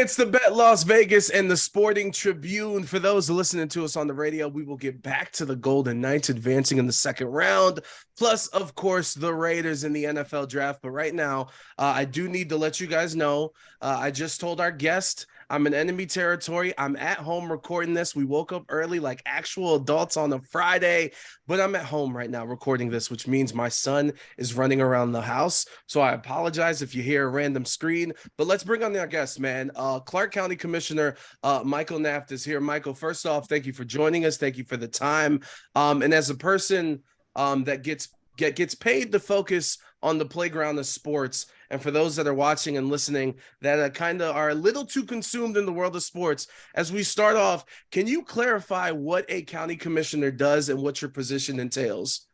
It's the Bet Las Vegas and the Sporting Tribune. For those listening to us on the radio, we will get back to the Golden Knights advancing in the second round, plus, of course, the Raiders in the NFL draft. But right now, I do need to let you guys know, I just told our guest I'm in enemy territory. I'm at home recording this. We woke up early like actual adults on a Friday, but I'm at home right now recording this, which means my son is running around the house. So I apologize if you hear a random screen, but let's bring on our guest, man. Clark County Commissioner Michael Naft is here. Michael, first off, thank you for joining us. Thank you for the time. And as a person that gets paid to focus on the playground of sports, and for those that are watching and listening that kind of are a little too consumed in the world of sports, as we start off, can you clarify what a county commissioner does and what your position entails?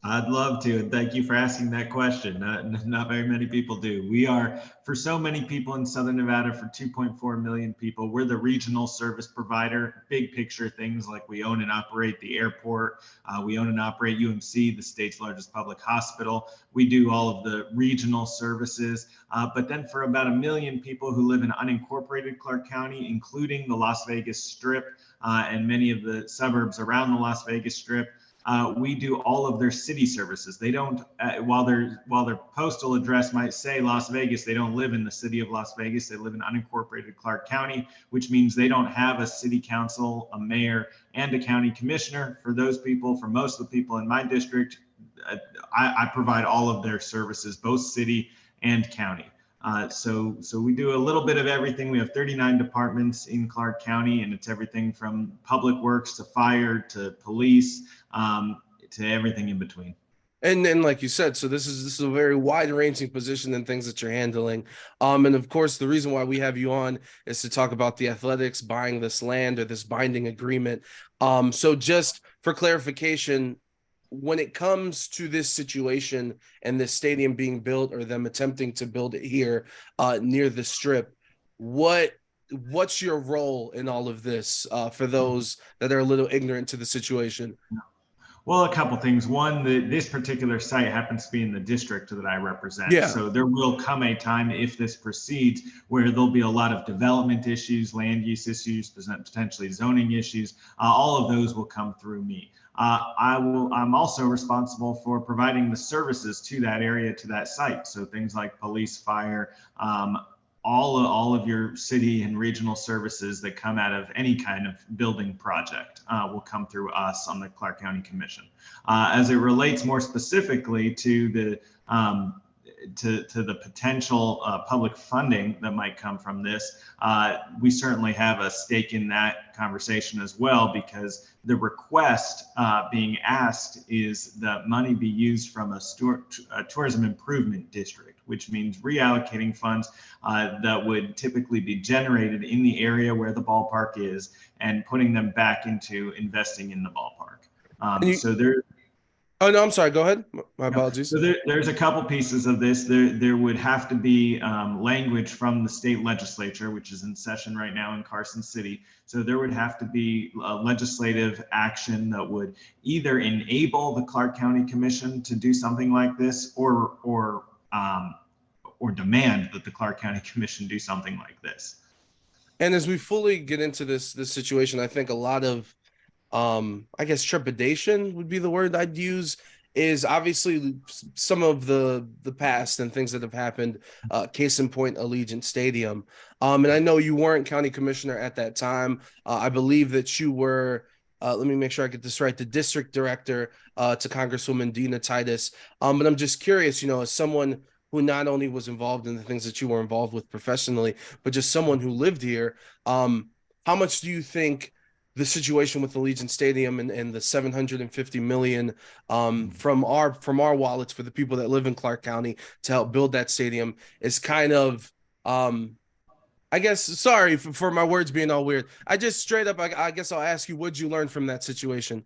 I'd love to, and thank you for asking that question. Not very many people do. We are, for so many people in Southern Nevada, for 2.4 million people, we're the regional service provider. Big picture things like we own and operate the airport. We own and operate UMC, the state's largest public hospital. We do all of the regional services. But then for about 1 million people who live in unincorporated Clark County, including the Las Vegas Strip and many of the suburbs around the Las Vegas Strip, we do all of their city services. They don't, while their postal address might say Las Vegas, they don't live in the city of Las Vegas. They live in unincorporated Clark County, which means they don't have a city council, a mayor, and a county commissioner. For those people, for most of the people in my district, I provide all of their services, both city and county. So we do a little bit of everything. We have 39 departments in Clark County, and it's everything from public works to fire to police to everything in between. And like you said, so this is a very wide-ranging position and things that you're handling. And of course, the reason why we have you on is to talk about the Athletics buying this land or this binding agreement. So just for clarification, when it comes to this situation and this stadium being built or them attempting to build it here near the Strip, what's your role in all of this for those that are a little ignorant to the situation? Well, a couple things. One, this particular site happens to be in the district that I represent. Yeah. So there will come a time, if this proceeds, where there'll be a lot of development issues, land use issues, potentially zoning issues. All of those will come through me. I'm also responsible for providing the services to that area, to that site. So things like police, fire, all of your city and regional services that come out of any kind of building project will come through us on the Clark County Commission. As it relates more specifically to the potential public funding that might come from this, we certainly have a stake in that conversation as well, because the request being asked is that money be used from a tourism improvement district, which means reallocating funds that would typically be generated in the area where the ballpark is and putting them back into investing in the ballpark. So there. Oh, no, I'm sorry. Go ahead. My apologies. So there's a couple pieces of this. There would have to be language from the state legislature, which is in session right now in Carson City. So there would have to be legislative action that would either enable the Clark County Commission to do something like this, or demand that the Clark County Commission do something like this. And as we fully get into this situation, I think a lot of I guess trepidation would be the word I'd use, is obviously some of the past and things that have happened, case in point, Allegiant Stadium. And I know you weren't county commissioner at that time. I believe that you were, let me make sure I get this right, the district director to Congresswoman Dina Titus. But I'm just curious, as someone who not only was involved in the things that you were involved with professionally, but just someone who lived here, how much do you think the situation with Allegiant Stadium and the $750 million from our wallets for the people that live in Clark County to help build that stadium is kind of, I guess, sorry for my words being all weird. I just straight up, I guess I'll ask you, what'd you learn from that situation?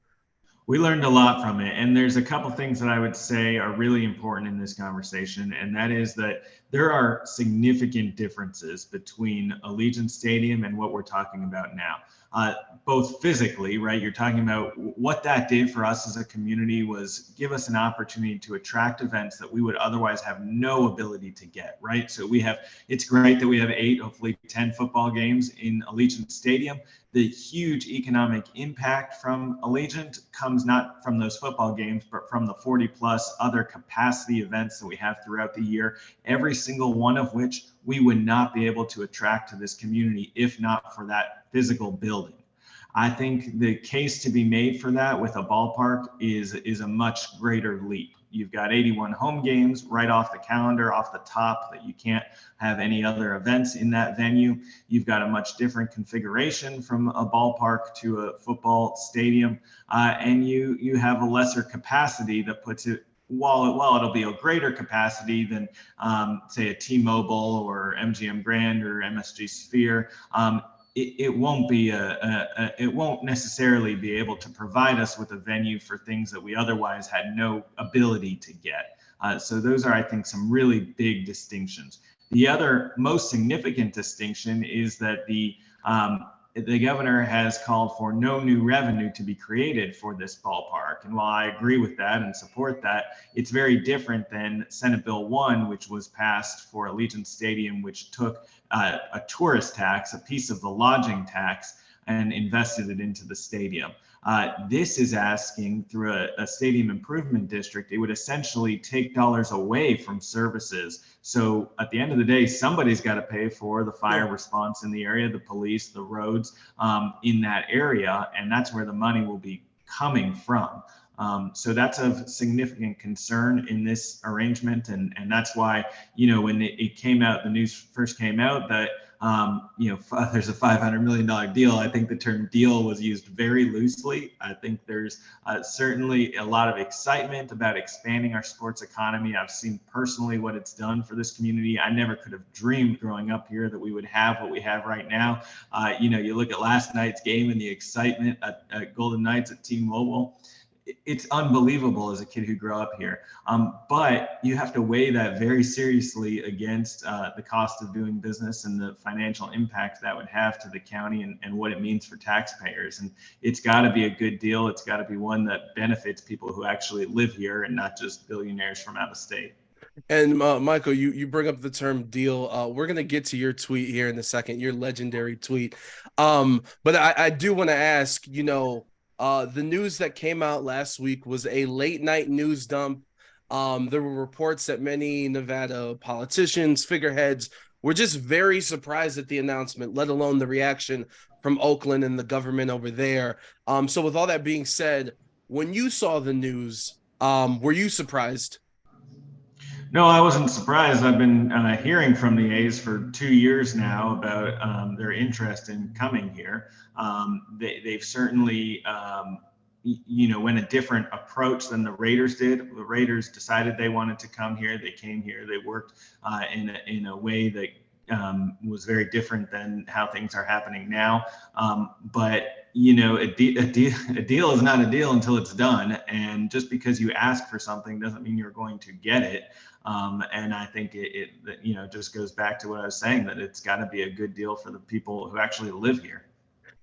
We learned a lot from it. And there's a couple things that I would say are really important in this conversation. And that is that there are significant differences between Allegiant Stadium and what we're talking about now. both physically, right? You're talking about what that did for us as a community was give us an opportunity to attract events that we would otherwise have no ability to get, right? So it's great that we have 8, hopefully 10 football games in Allegiant Stadium. The huge economic impact from Allegiant comes not from those football games, but from the 40 plus other capacity events that we have throughout the year, every single one of which we would not be able to attract to this community if not for that physical building. I think the case to be made for that with a ballpark is a much greater leap. You've got 81 home games right off the calendar, off the top, that you can't have any other events in that venue. You've got a much different configuration from a ballpark to a football stadium, and you have a lesser capacity that puts it, while it'll be a greater capacity than say a T-Mobile or MGM Grand or MSG Sphere, it won't be it won't necessarily be able to provide us with a venue for things that we otherwise had no ability to get. So those are, I think, some really big distinctions. The other most significant distinction is that the governor has called for no new revenue to be created for this ballpark. And while I agree with that and support that, it's very different than Senate Bill 1, which was passed for Allegiant Stadium, which took a tourist tax, a piece of the lodging tax, and invested it into the stadium. This is asking through a stadium improvement district, it would essentially take dollars away from services. So at the end of the day, somebody's got to pay for the fire response in the area, the police, the roads in that area, and that's where the money will be coming from. So that's of significant concern in this arrangement, and that's why, when it came out, the news first came out that there's a $500 million deal. I think the term deal was used very loosely. I think there's certainly a lot of excitement about expanding our sports economy. I've seen personally what it's done for this community. I never could have dreamed growing up here that we would have what we have right now. You look at last night's game and the excitement at Golden Knights at T-Mobile. It's unbelievable as a kid who grew up here. But you have to weigh that very seriously against the cost of doing business and the financial impact that would have to the county and what it means for taxpayers. And it's got to be a good deal. It's got to be one that benefits people who actually live here and not just billionaires from out of state. And Michael, you bring up the term deal. We're gonna get to your tweet here in a second, your legendary tweet. But I do want to ask, the news that came out last week was a late night news dump. There were reports that many Nevada politicians, figureheads, were just very surprised at the announcement, let alone the reaction from Oakland and the government over there. So with all that being said, when you saw the news, were you surprised? No, I wasn't surprised. I've been hearing from the A's for 2 years now about their interest in coming here. They've certainly, went a different approach than the Raiders did. The Raiders decided they wanted to come here. They came here. They worked in a way that was very different than how things are happening now. But a deal is not a deal until it's done. And just because you ask for something doesn't mean you're going to get it. And I think it just goes back to what I was saying, that it's got to be a good deal for the people who actually live here.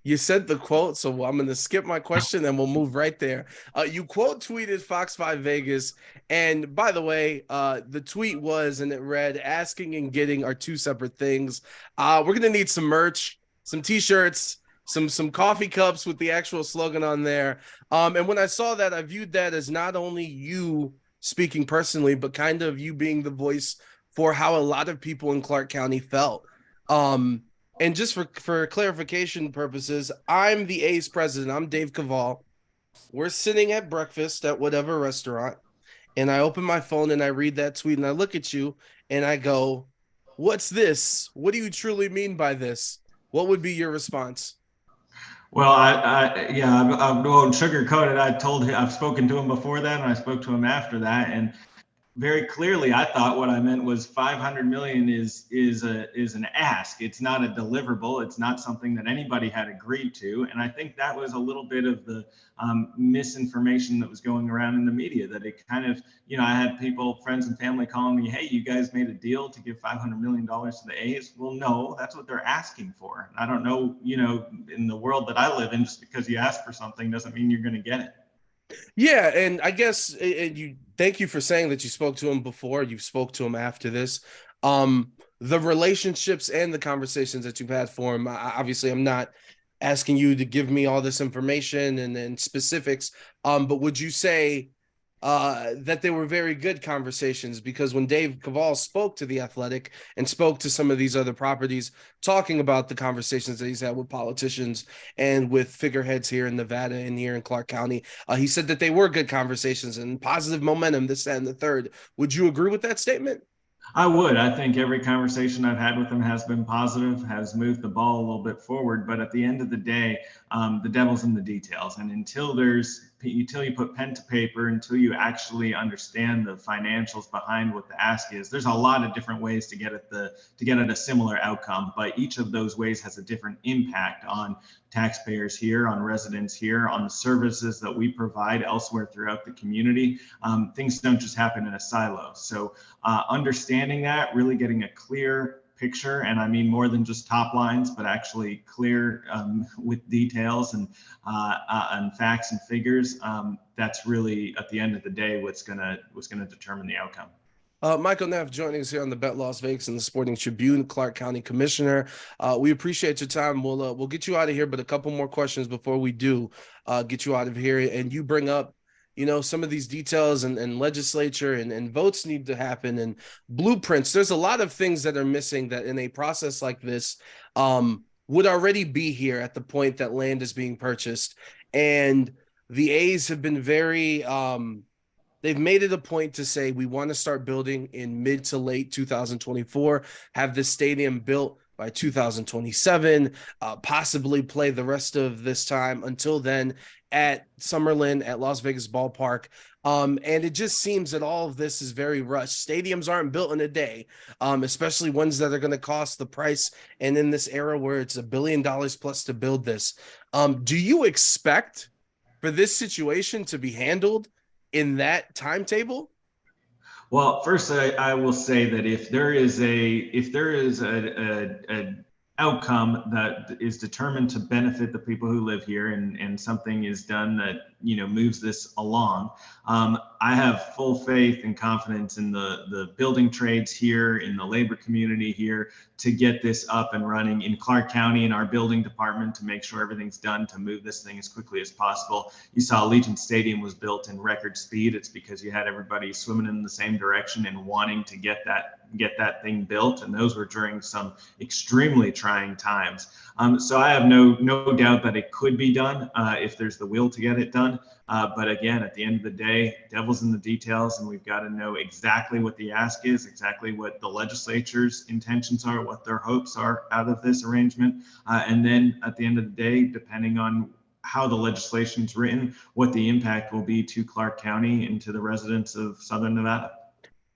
You said the quote, so I'm going to skip my question and we'll move right there. You quote tweeted Fox 5 Vegas. And by the way, the tweet was, and it read, asking and getting are two separate things. We're going to need some merch, some t-shirts, some coffee cups with the actual slogan on there. And when I saw that, I viewed that as not only you speaking personally, but kind of you being the voice for how a lot of people in Clark County felt. And just for clarification purposes, I'm the A's president. I'm Dave Cavall. We're sitting at breakfast at whatever restaurant, and I open my phone and I read that tweet and I look at you and I go, "What's this? What do you truly mean by this?" What would be your response? Well, I'm going sugarcoated. I told him, I've spoken to him before that, and I spoke to him after that, and very clearly, I thought what I meant was 500 million is an ask. It's not a deliverable. It's not something that anybody had agreed to. And I think that was a little bit of the misinformation that was going around in the media. That it kind of, I had people, friends and family, calling me, "Hey, you guys made a deal to give $500 million to the A's." Well, no, that's what they're asking for. I don't know, in the world that I live in, just because you ask for something doesn't mean you're going to get it. Yeah, and I guess and you thank you for saying that you spoke to him before, you spoke to him after this. The relationships and the conversations that you've had for him, obviously I'm not asking you to give me all this information and specifics, but would you say that they were very good conversations? Because when Dave Cavall spoke to The Athletic and spoke to some of these other properties, talking about the conversations that he's had with politicians and with figureheads here in Nevada and here in Clark County, he said that they were good conversations and positive momentum, this, that, and the third. Would you agree with that statement? I would. I think every conversation I've had with him has been positive, has moved the ball a little bit forward. But at the end of the day, the devil's in the details. And until you put pen to paper, until you actually understand the financials behind what the ask is, there's a lot of different ways to get at a similar outcome. But each of those ways has a different impact on taxpayers here, on residents here, on the services that we provide elsewhere throughout the community. Things don't just happen in a silo. So understanding that, really getting a clear picture, and I mean more than just top lines, but actually clear with details and facts and figures. That's really, at the end of the day, what's gonna determine the outcome. Michael Naft joining us here on the Bet Las Vegas and the Sporting Tribune, Clark County Commissioner. We appreciate your time. We'll get you out of here, but a couple more questions before we do get you out of here. And you bring up, some of these details and legislature and votes need to happen and blueprints. There's a lot of things that are missing that in a process like this would already be here at the point that land is being purchased. And the A's have been very they've made it a point to say we want to start building in mid to late 2024, have this stadium built by 2027, possibly play the rest of this time until then at Summerlin at Las Vegas Ballpark. And it just seems that all of this is very rushed. Stadiums aren't built in a day, especially ones that are going to cost the price. And in this era where it's $1 billion plus to build this, do you expect for this situation to be handled in that timetable? Well, first, I will say that if there is a outcome that is determined to benefit the people who live here, and something is done that moves this along, I have full faith and confidence in the building trades here, in the labor community here, to get this up and running in Clark County, in our building department, to make sure everything's done to move this thing as quickly as possible. You saw Allegiant Stadium was built in record speed. It's because you had everybody swimming in the same direction and wanting to get that thing built, and those were during some extremely trying times. So I have no doubt that it could be done if there's the will to get it done. But again, at the end of the day, devil's in the details, and we've got to know exactly what the ask is, exactly what the legislature's intentions are, what their hopes are out of this arrangement. And then at the end of the day, depending on how the legislation is written, what the impact will be to Clark County and to the residents of Southern Nevada.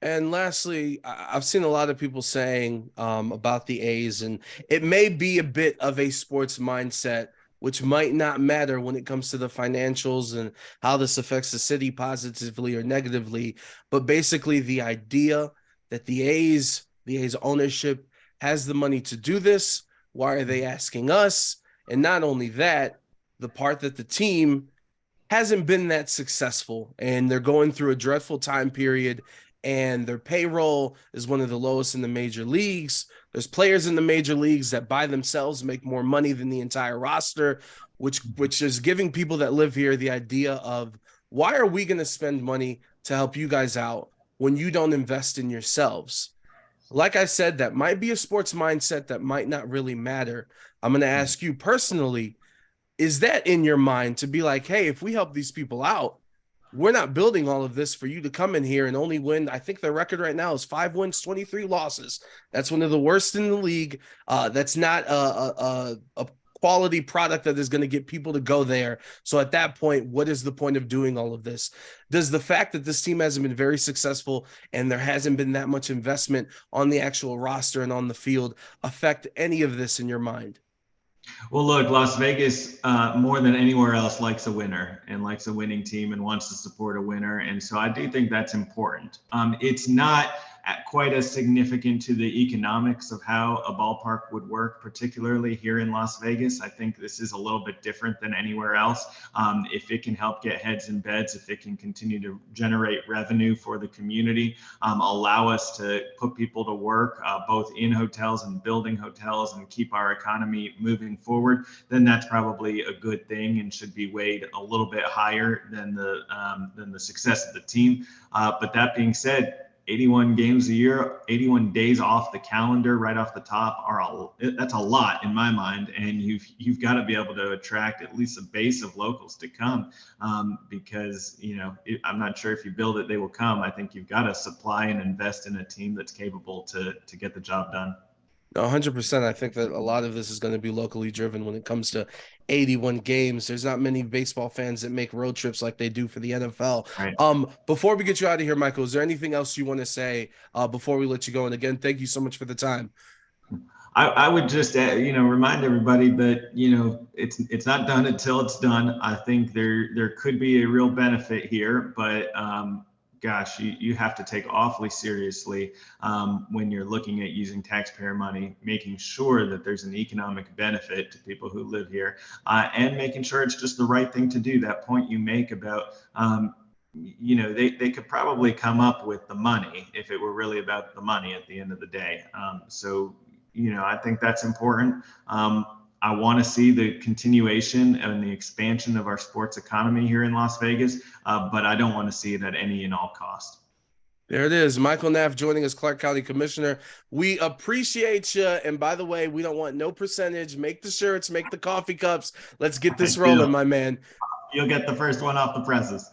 And lastly, I've seen a lot of people saying about the A's, and it may be a bit of a sports mindset, which might not matter when it comes to the financials and how this affects the city positively or negatively. But basically, the idea that the A's ownership has the money to do this. Why are they asking us? And not only that, the part that the team hasn't been that successful, and they're going through a dreadful time period, and their payroll is one of the lowest in the major leagues. There's players in the major leagues that by themselves make more money than the entire roster, which is giving people that live here the idea of, why are we going to spend money to help you guys out when you don't invest in yourselves? Like I said, that might be a sports mindset that might not really matter. I'm going to ask you personally, is that in your mind to be like, hey, if we help these people out, we're not building all of this for you to come in here and only win. I think their record right now is 5 wins, 23 losses. That's one of the worst in the league. That's not a quality product that is going to get people to go there. So at that point, what is the point of doing all of this? Does the fact that this team hasn't been very successful and there hasn't been that much investment on the actual roster and on the field affect any of this in your mind? Well, look, Las Vegas, more than anywhere else, likes a winner and likes a winning team and wants to support a winner. And so I do think that's important. It's not quite as significant to the economics of how a ballpark would work, particularly here in Las Vegas. I think this is a little bit different than anywhere else. If it can help get heads in beds, if it can continue to generate revenue for the community, allow us to put people to work, both in hotels and building hotels, and keep our economy moving forward, then that's probably a good thing and should be weighed a little bit higher than the success of the team. But that being said, 81 games a year, 81 days off the calendar, right off the top, that's a lot in my mind. And you've got to be able to attract at least a base of locals to come, because I'm not sure if you build it, they will come. I think you've got to supply and invest in a team that's capable to get the job done. 100%. I think that a lot of this is going to be locally driven when it comes to 81 games. There's not many baseball fans that make road trips like they do for the NFL. Right. Before we get you out of here, Michael, is there anything else you want to say before we let you go? And again, thank you so much for the time. I would just remind everybody that it's not done until it's done. I think there could be a real benefit here, but gosh, you have to take awfully seriously when you're looking at using taxpayer money, making sure that there's an economic benefit to people who live here, and making sure it's just the right thing to do. That point you make about they could probably come up with the money if it were really about the money at the end of the day. So I think that's important. I want to see the continuation and the expansion of our sports economy here in Las Vegas, but I don't want to see it at any and all cost. There it is. Michael Naft joining us, Clark County Commissioner. We appreciate you. And by the way, we don't want no percentage. Make the shirts, make the coffee cups. Let's get this rolling, my man. You'll get the first one off the presses.